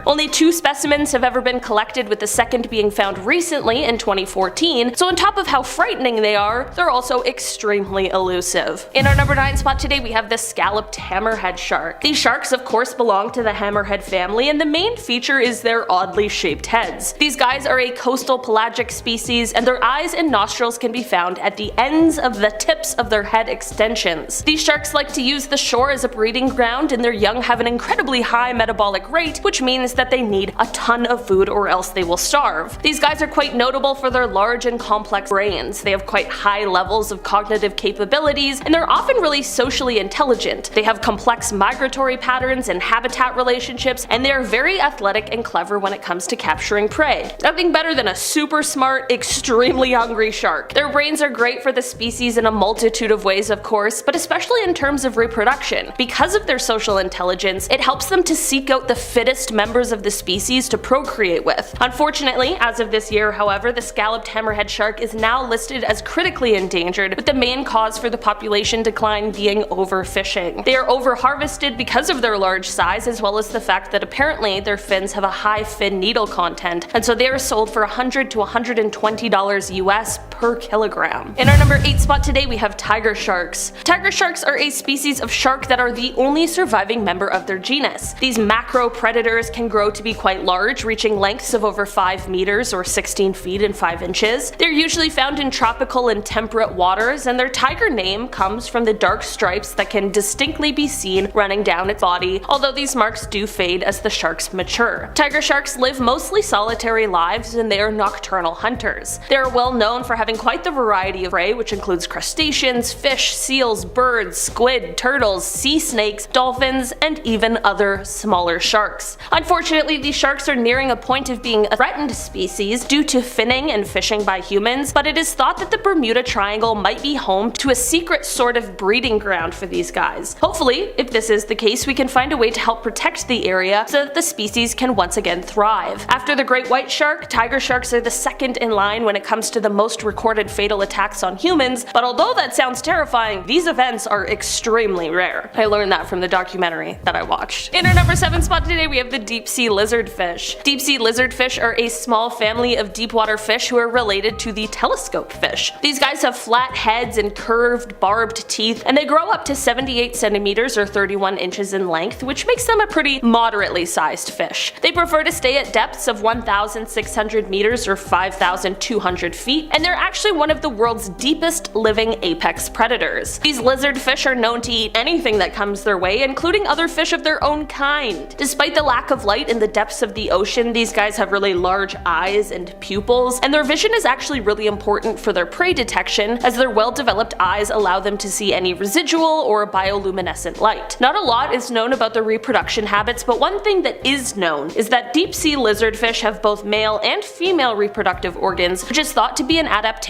[SPEAKER 1] Only 2 specimens have ever been collected, with the second being found recently in 2014, so on top of how frightening they are, they're also extremely elusive. In our number 9 spot today, we have the scalloped hammerhead shark. These sharks of course belong to the hammerhead family, and the main feature is their oddly shaped heads. These guys are a coastal pelagic species, and their eyes and nostrils can be found at the ends of the tips of their head extensions. These sharks like to use the shore as a breeding ground, and their young have an incredibly high metabolic rate, which means that they need a ton of food or else they will starve. These guys are quite notable for their large and complex brains. They have quite high levels of cognitive capabilities, and they're often really socially intelligent. They have complex migratory patterns and habitat relationships, and they are very athletic and clever when it comes to capturing prey. Nothing better than a super smart, extremely hungry shark. Their brains are great for the species in a multitude of ways, of course, but especially in terms of reproduction. Because of their social intelligence, it helps them to seek out the fittest members of the species to procreate with. Unfortunately, as of this year, however, the scalloped hammerhead shark is now listed as critically endangered, with the main cause for the population decline being overfishing. They are overharvested because of their large size, as well as the fact that apparently their fins have a high fin needle content, and so they are sold for $100 to $120 US per kilogram. In our number 8 spot today, we have tiger sharks. Tiger sharks are a species of shark that are the only surviving member of their genus. These macro predators can grow to be quite large, reaching lengths of over 5 meters or 16 feet and 5 inches. They're usually found in tropical and temperate waters, and their tiger name comes from the dark stripes that can distinctly be seen running down its body, although these marks do fade as the sharks mature. Tiger sharks live mostly solitary lives, and they are nocturnal hunters. They are well known for having quite the variety of prey, which includes crustaceans, fish, seals, birds, squid, turtles, sea snakes, dolphins, and even other smaller sharks. Unfortunately, these sharks are nearing a point of being a threatened species due to finning and fishing by humans, but it is thought that the Bermuda Triangle might be home to a secret sort of breeding ground for these guys. Hopefully, if this is the case, we can find a way to help protect the area so that the species can once again thrive. After the great white shark, tiger sharks are the second in line when it comes to the most recorded fatal attacks on humans, but although that sounds terrifying, these events are extremely rare. I learned that from the documentary that I watched. In our number 7 spot today, we have the deep sea lizardfish. Deep sea lizardfish are a small family of deep water fish who are related to the telescope fish. These guys have flat heads and curved, barbed teeth, and they grow up to 78 centimeters or 31 inches in length, which makes them a pretty moderately sized fish. They prefer to stay at depths of 1,600 meters or 5,200 feet, and they're actually one of the world's deepest living apex predators. These lizardfish are known to eat anything that comes their way, including other fish of their own kind. Despite the lack of light in the depths of the ocean, these guys have really large eyes and pupils, and their vision is actually really important for their prey detection, as their well-developed eyes allow them to see any residual or bioluminescent light. Not a lot is known about their reproduction habits, but one thing that is known is that deep-sea lizardfish have both male and female reproductive organs, which is thought to be an adaptation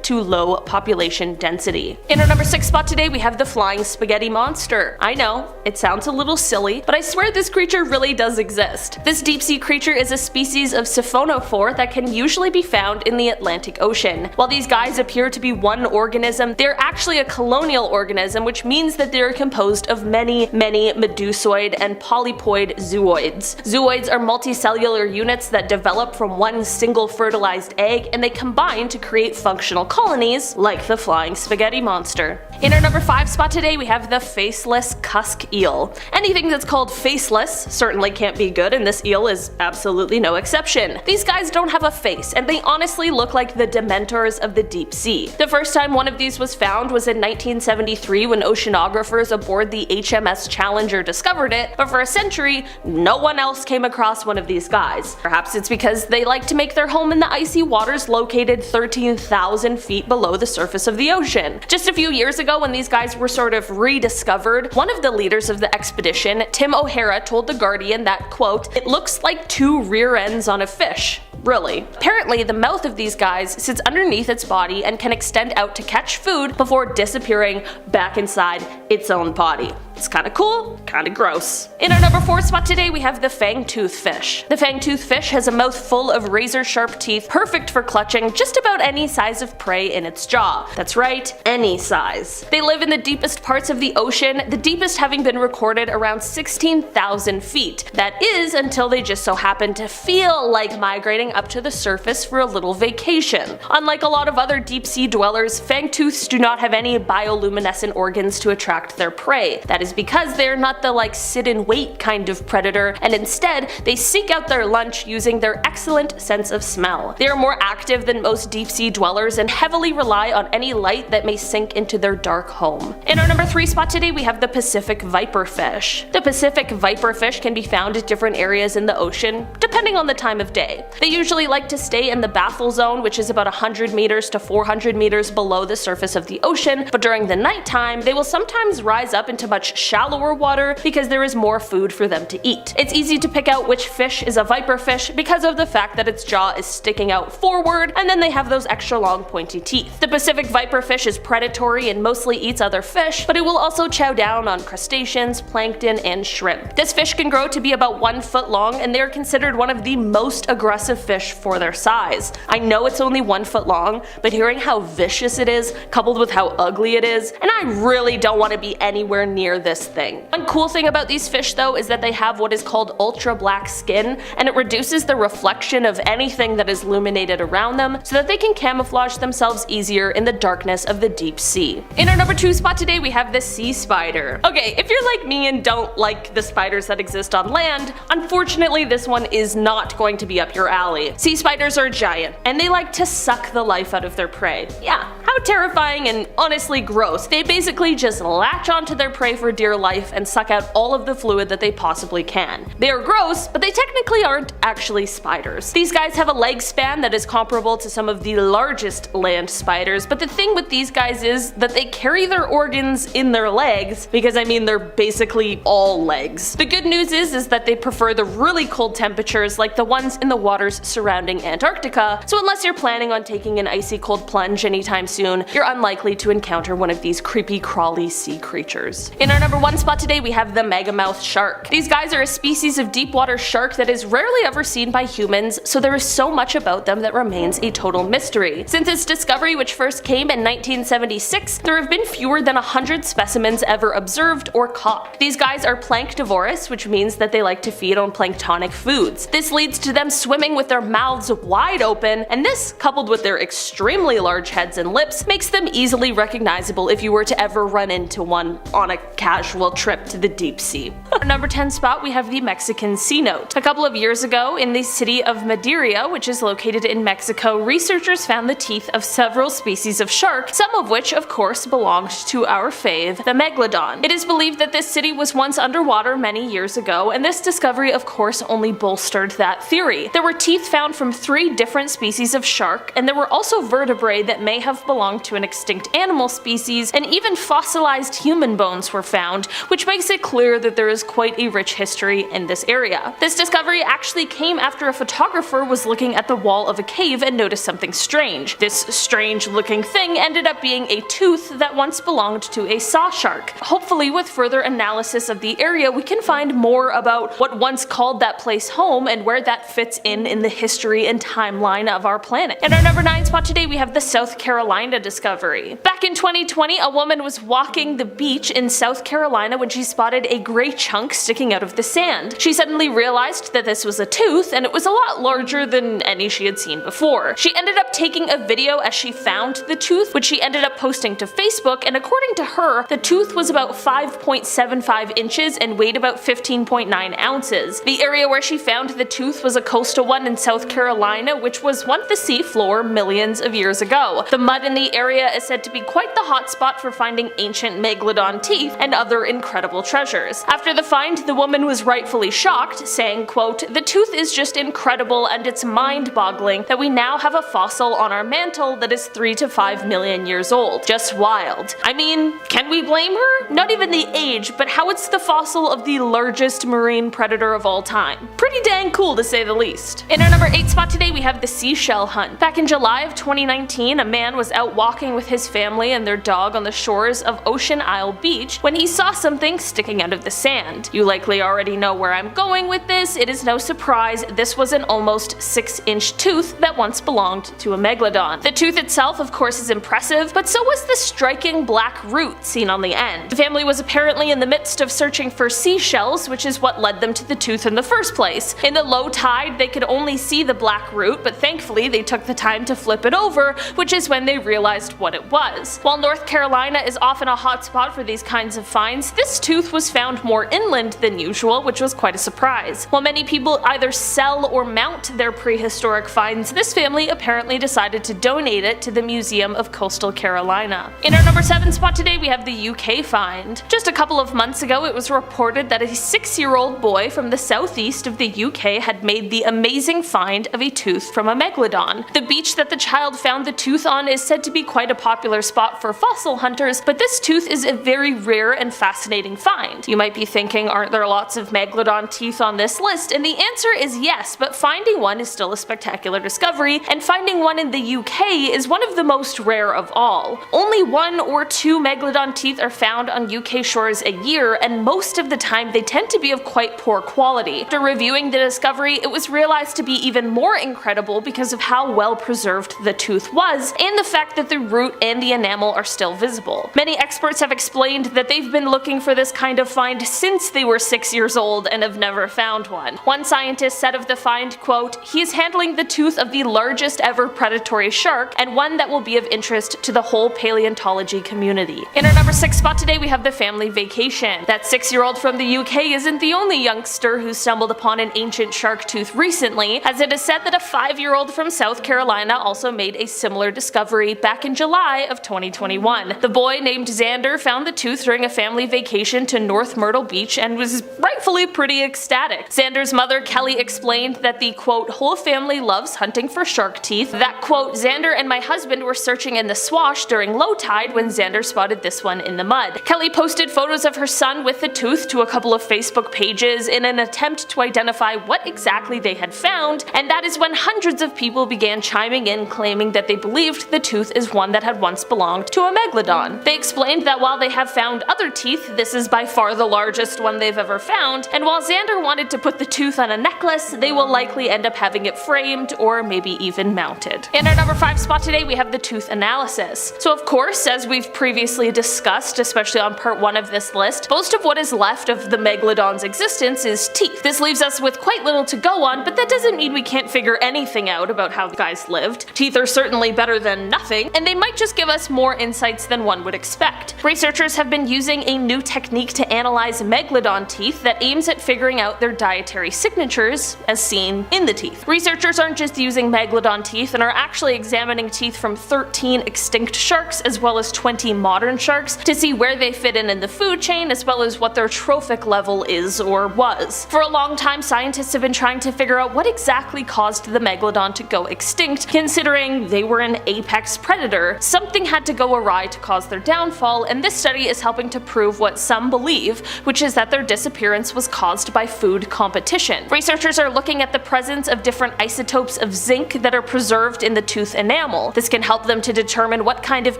[SPEAKER 1] to low population density. In our number 6 spot today, we have the flying spaghetti monster. I know, it sounds a little silly, but I swear this creature really does exist. This deep-sea creature is a species of siphonophore that can usually be found in the Atlantic Ocean. While these guys appear to be one organism, they're actually a colonial organism, which means that they're composed of many medusoid and polypoid zooids. Zooids are multicellular units that develop from one single fertilized egg, and they combine to create functional colonies like the flying spaghetti monster. In our number 5 spot today, we have the faceless cusk eel. Anything that's called faceless certainly can't be good, and this eel is absolutely no exception. These guys don't have a face, and they honestly look like the dementors of the deep sea. The first time one of these was found was in 1973 when oceanographers aboard the HMS Challenger discovered it, but for a century, no one else came across one of these guys. Perhaps it's because they like to make their home in the icy waters located 13,000 feet below the surface of the ocean. Just a few years ago, when these guys were sort of rediscovered, one of the leaders of the expedition, Tim O'Hara, told The Guardian that, quote, "It looks like two rear ends on a fish." Really. Apparently, the mouth of these guys sits underneath its body and can extend out to catch food before disappearing back inside its own body. It's kinda cool, kinda gross. In our number 4 spot today, we have the fangtooth fish. The fangtooth fish has a mouth full of razor-sharp teeth, perfect for clutching just about any size of prey in its jaw. That's right, any size. They live in the deepest parts of the ocean, the deepest having been recorded around 16,000 feet. That is until they just so happen to feel like migrating up to the surface for a little vacation. Unlike a lot of other deep-sea dwellers, fangtooths do not have any bioluminescent organs to attract their prey. That is because they're not the sit and wait kind of predator, and instead they seek out their lunch using their excellent sense of smell. They are more active than most deep-sea dwellers and heavily rely on any light that may sink into their dark home. In our number 3 spot today, we have the Pacific viperfish. The Pacific viperfish can be found at different areas in the ocean, depending on the time of day. They usually like to stay in the baffle zone, which is about 100 meters to 400 meters below the surface of the ocean, but during the nighttime, they will sometimes rise up into much shallower water because there is more food for them to eat. It's easy to pick out which fish is a viperfish because of the fact that its jaw is sticking out forward, and then they have those extra long pointy teeth. The Pacific viperfish is predatory and mostly eats other fish, but it will also chow down on crustaceans, plankton, and shrimp. This fish can grow to be about 1 foot long, and they are considered one of the most aggressive fish for their size. I know it's only 1 foot long, but hearing how vicious it is, coupled with how ugly it is, and I really don't want to be anywhere near this thing. One cool thing about these fish though is that they have what is called ultra black skin, and it reduces the reflection of anything that is illuminated around them so that they can camouflage themselves easier in the darkness of the deep sea. In our number 2 spot today, we have the sea spider. Okay, if you're like me and don't like the spiders that exist on land, unfortunately this one is not going to be up your alley. Sea spiders are giant, and they like to suck the life out of their prey. Yeah, how terrifying and honestly gross. They basically just latch onto their prey for dear life and suck out all of the fluid that they possibly can. They are gross, but they technically aren't actually spiders. These guys have a leg span that is comparable to some of the largest land spiders, but the thing with these guys is that they carry their organs in their legs, because I mean they're basically all legs. The good news is that they prefer the really cold temperatures like the ones in the waters surrounding Antarctica, so unless you're planning on taking an icy cold plunge anytime soon, you're unlikely to encounter one of these creepy crawly sea creatures. In our number 1 spot today, we have the megamouth shark. These guys are a species of deep water shark that is rarely ever seen by humans, so there is so much about them that remains a total mystery. Since its discovery, which first came in 1976, there have been fewer than 100 specimens ever observed or caught. These guys are planktivorous, which means that they like to feed on planktonic foods. This leads to them swimming with their mouths wide open, and this, coupled with their extremely large heads and lips, lips makes them easily recognizable if you were to ever run into one on a casual trip to the deep sea. Our number 10 spot, we have the Mexican cenote. A couple of years ago, in the city of Madera, which is located in Mexico, researchers found the teeth of several species of shark, some of which of course belonged to our fave, the Megalodon. It is believed that this city was once underwater many years ago, and this discovery of course only bolstered that theory. There were teeth found from 3 different species of shark, and there were also vertebrae that may have belonged to an extinct animal species, and even fossilized human bones were found, which makes it clear that there is quite a rich history in this area. This discovery actually came after a photographer was looking at the wall of a cave and noticed something strange. This strange looking thing ended up being a tooth that once belonged to a saw shark. Hopefully with further analysis of the area we can find more about what once called that place home and where that fits in the history and timeline of our planet. In our number 9 spot today we have the South Carolina discovery. Back in 2020 a woman was walking the beach in South Carolina when she spotted a gray chunk sticking out of the sand. She suddenly realized that this was a tooth, and it was a lot larger than any she had seen before. She ended up taking a video as she found the tooth, which she ended up posting to Facebook, and according to her, the tooth was about 5.75 inches and weighed about 15.9 ounces. The area where she found the tooth was a coastal one in South Carolina, which was once the sea floor millions of years ago. The mud in the area is said to be quite the hotspot for finding ancient megalodon teeth and other incredible treasures. After the find, the woman was rightfully shocked, saying, quote, "The tooth is just incredible and it's mind-boggling that we now have a fossil on our mantle that is 3 to 5 million years old. Just wild." I mean, can we blame her? Not even the age, but how it's the fossil of the largest marine predator of all time. Pretty dang cool to say the least. In our number 8 spot today we have the seashell hunt. Back in July of 2019, a man was out walking with his family and their dog on the shores of Ocean Isle Beach when he saw something sticking out of the sand. You likely already know where I'm going with this. It is no surprise this was an almost 6-inch tooth that once belonged to a megalodon. The tooth itself of course is impressive, but so was the striking black root seen on the end. The family was apparently in the midst of searching for seashells, which is what led them to the tooth in the first place. In the low tide they could only see the black root, but thankfully they took the time to flip it over, which is when they realized what it was. While North Carolina is often a hotspot for these kinds of finds, this tooth was found more inland than usual, which was quite a surprise. While many people either sell or mount their prehistoric finds, this family apparently decided to donate it to the Museum of Coastal Carolina. In our number 7 spot today we have the UK find. Just a couple of months ago it was reported that a 6-year-old boy from the southeast of the UK had made the amazing find of a tooth from a megalodon. The beach that the child found the tooth on is said to be quite a popular spot for fossil hunters, but this tooth is a very rare and fascinating find. You might be thinking, aren't there lots of megalodon teeth on this list? And the answer is yes, but finding one is still a spectacular discovery, and finding one in the UK is one of the most rare of all. Only 1 or 2 megalodon teeth are found on UK shores a year, and most of the time they tend to be of quite poor quality. After reviewing the discovery, it was realized to be even more incredible because of how well preserved the tooth was, and the fact that the root and the enamel are still visible. Many experts have explained that they've been looking for this kind of find since they were 6 years old and have never found one. One scientist said of the find, quote, "He is handling the tooth of the largest ever predatory shark, and one that will be of interest to the whole paleontology community." In our number 6 spot today we have the family vacation. That 6-year-old from the UK isn't the only youngster who stumbled upon an ancient shark tooth recently, as it is said that a 5-year-old from South Carolina also made a similar discovery back in July of 2021. The boy named Xander found the tooth during a family vacation to North Myrtle Beach and was rightfully pretty ecstatic. Xander's mother Kelly explained that the quote, "whole family loves hunting for shark teeth," that quote, "Xander and my husband were searching in the swash during low tide when Xander spotted this one in the mud." Kelly posted photos of her son with the tooth to a couple of Facebook pages in an attempt to identify what exactly they had found, and that is when hundreds of people began chiming in claiming that they believed the tooth is one that had once belonged to a megalodon. They explained that while they have found other teeth, this is by far the largest one they've ever found, and while Xander wanted to put the tooth on a necklace, they will likely end up having it framed or maybe even mounted. In our number 5 spot today we have the tooth analysis. So of course, as we've previously discussed, especially on part 1 of this list, most of what is left of the megalodon's existence is teeth. This leaves us with quite little to go on, but that doesn't mean we can't figure anything out about how the guys lived. Teeth are certainly better than nothing, interesting, and they might just give us more insights than one would expect. Researchers have been using a new technique to analyze megalodon teeth that aims at figuring out their dietary signatures, as seen in the teeth. Researchers aren't just using megalodon teeth and are actually examining teeth from 13 extinct sharks as well as 20 modern sharks to see where they fit in the food chain as well as what their trophic level is or was. For a long time, scientists have been trying to figure out what exactly caused the megalodon to go extinct, considering they were an apex predator. Something had to go awry to cause their downfall, and this study is helping to prove what some believe, which is that their disappearance was caused by food competition. Researchers are looking at the presence of different isotopes of zinc that are preserved in the tooth enamel. This can help them to determine what kind of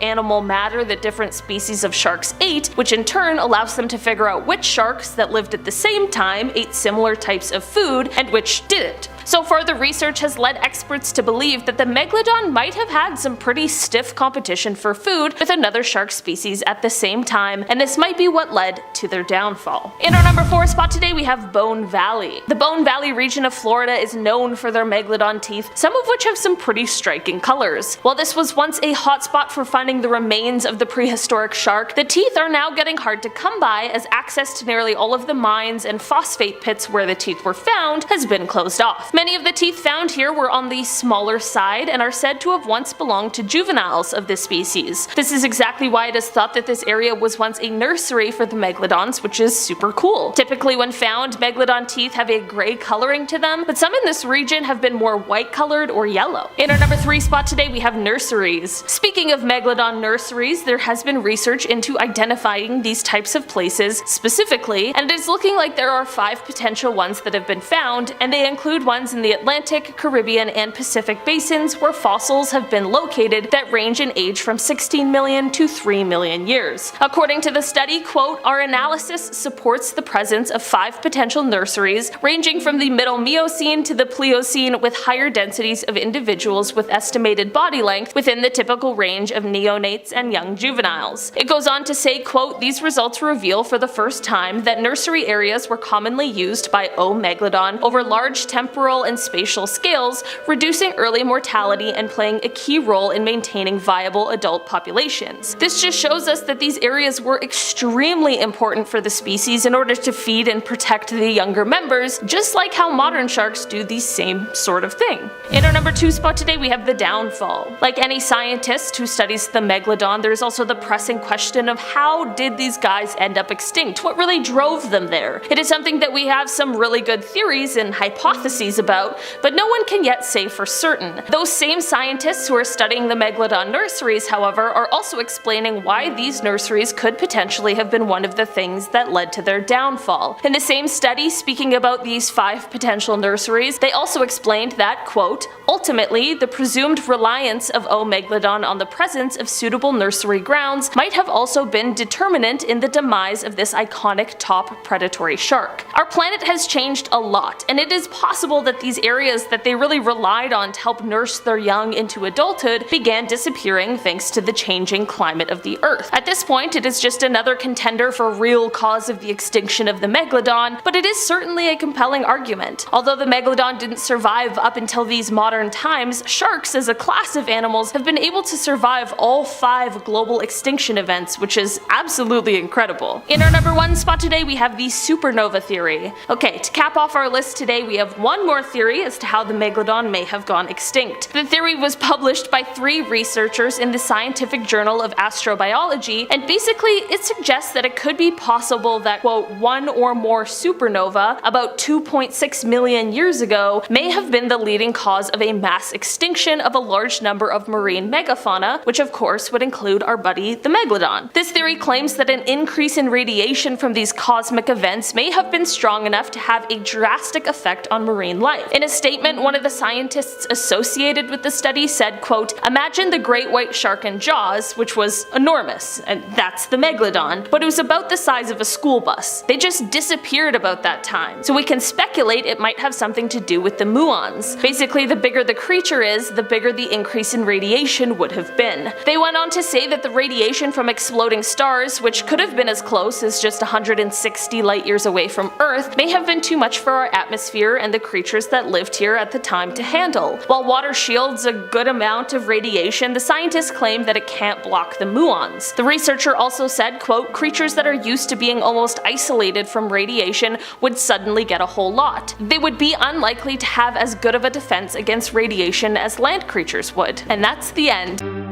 [SPEAKER 1] animal matter that different species of sharks ate, which in turn allows them to figure out which sharks that lived at the same time ate similar types of food and which didn't. So far, the research has led experts to believe that the megalodon might have had some pretty stiff competition for food with another shark species at the same time, and this might be what led to their downfall. In our number 4 spot today, we have Bone Valley. The Bone Valley region of Florida is known for their megalodon teeth, some of which have some pretty striking colors. While this was once a hotspot for finding the remains of the prehistoric shark, the teeth are now getting hard to come by as access to nearly all of the mines and phosphate pits where the teeth were found has been closed off. Many of the teeth found here were on the smaller side and are said to have once belonged to juveniles of this species. This is exactly why it is thought that this area was once a nursery for the megalodons, which is super cool. Typically when found, megalodon teeth have a gray coloring to them, but some in this region have been more white colored or yellow. In our number 3 spot today, we have nurseries. Speaking of megalodon nurseries, there has been research into identifying these types of places specifically, and it is looking like there are 5 potential ones that have been found, and they include ones in the Atlantic, Caribbean, and Pacific basins where fossils have been located that range in age from 16 million to 3 million years. According to the study, quote, "Our analysis supports the presence of 5 potential nurseries ranging from the Middle Miocene to the Pliocene with higher densities of individuals with estimated body length within the typical range of neonates and young juveniles." It goes on to say, quote, "These results reveal for the first time that nursery areas were commonly used by O. megalodon over large temporal and spatial scales, reducing early mortality and playing a key role in maintaining viable adult populations." This just shows us that these areas were extremely important for the species in order to feed and protect the younger members, just like how modern sharks do the same sort of thing. In our number 2 spot today, we have the downfall. Like any scientist who studies the megalodon, there is also the pressing question of how did these guys end up extinct? What really drove them there? It is something that we have some really good theories and hypotheses about, but no one can yet say for certain. Those same scientists who are studying the megalodon nurseries, however, are also explaining why these nurseries could potentially have been one of the things that led to their downfall. In the same study, speaking about these 5 potential nurseries, they also explained that, quote, "Ultimately, the presumed reliance of O. megalodon on the presence of suitable nursery grounds might have also been determinant in the demise of this iconic top predatory shark. Our planet has changed a lot, and it is possible that these areas that they really relied on to help nurse their young into adulthood began disappearing thanks to the changing climate of the Earth. At this point, it is just another contender for real cause of the extinction of the megalodon, but it is certainly a compelling argument. Although the megalodon didn't survive up until these modern times, sharks as a class of animals have been able to survive all 5 global extinction events, which is absolutely incredible. In our number 1 spot today, we have the supernova theory. Okay, to cap off our list today, we have one more theory as to how the megalodon may have gone extinct. The theory was published by 3 researchers in the Scientific Journal of Astrobiology, and basically it suggests that it could be possible that, quote, "one or more supernova about 2.6 million years ago may have been the leading cause of a mass extinction of a large number of marine megafauna, which of course would include our buddy the megalodon." This theory claims that an increase in radiation from these cosmic events may have been strong enough to have a drastic effect on marine life. In a statement, one of the scientists associated with the study said, quote, "Imagine the great white shark in Jaws, which was enormous, and that's the megalodon, but it was about the size of a school bus. They just disappeared about that time, so we can speculate it might have something to do with the muons. Basically, the bigger bigger the creature is, the bigger the increase in radiation would have been. They went on to say that the radiation from exploding stars, which could have been as close as just 160 light years away from Earth, may have been too much for our atmosphere and the creatures that lived here at the time to handle. While water shields a good amount of radiation, the scientists claim that it can't block the muons. The researcher also said, quote, creatures that are used to being almost isolated from radiation would suddenly get a whole lot. They would be unlikely to have as good of a defense against radiation as land creatures would. And that's the end.